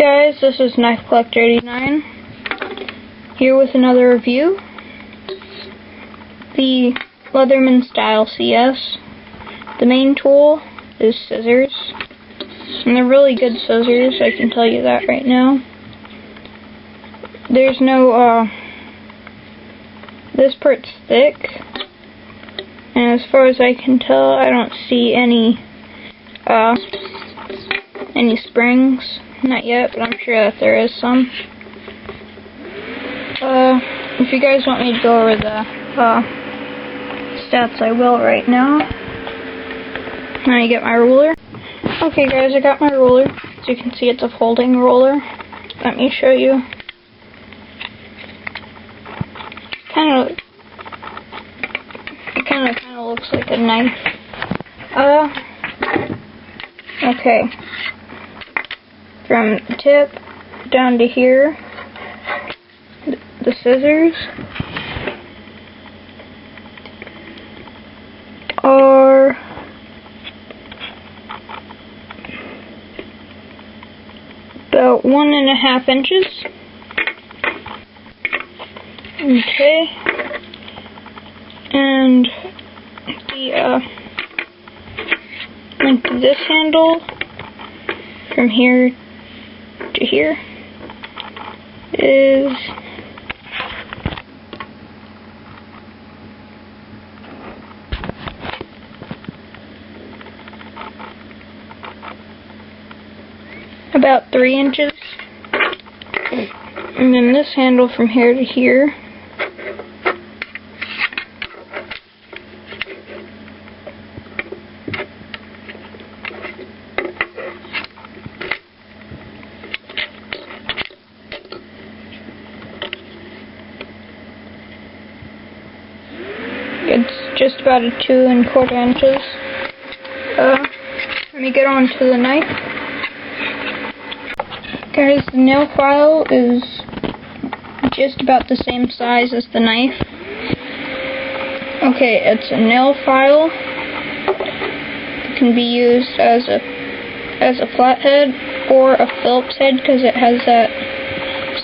guys, this is Knife Collector 89 here with another review. The Leatherman style CS. The main tool is scissors, and they're really good scissors, I can tell you that right now. There's no, this part's thick, and as far as I can tell, I don't see any springs. Not yet, but I'm sure that there is some. If you guys want me to go over the stats, I will right now. Now you get my ruler. Okay guys, I got my ruler. As you can see, it's a folding ruler. Let me show you. It kind of looks like a knife. Okay. From the tip down to here, the scissors are about 1.5 inches. Okay, and the length of this handle from here to here is about 3 inches, and then this handle from here to here it's just about 2¼ inches. Let me get on to the knife. Guys, the nail file is just about the same size as the knife. Okay, it's a nail file. It can be used as a flathead or a Phillips head because it has that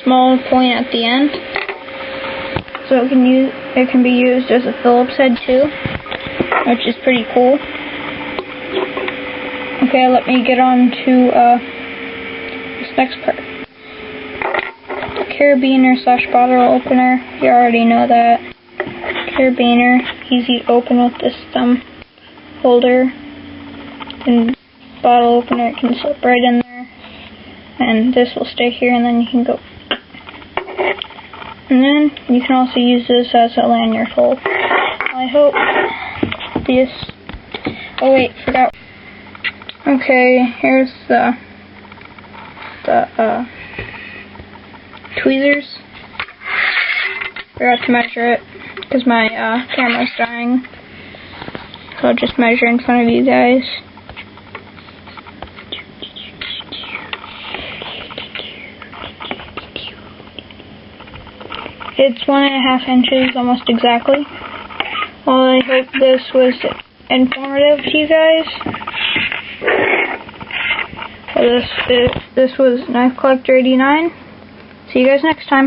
small point at the end. So it can be used as a Phillips head too, which is pretty cool. Okay, let me get on to this next part. Carabiner / bottle opener. You already know that. Carabiner, easy to open with this thumb holder. And bottle opener, it can slip right in there. And this will stay here, and then you can go. And then you can also use this as a lanyard hole. I hope this. Oh wait, forgot. Okay, here's the tweezers. Forgot to measure it because my camera's dying. So I'll just measure in front of you guys. It's 1.5 inches, almost exactly. Well, I hope this was informative to you guys. Well, this was Knife Collector 89. See you guys next time.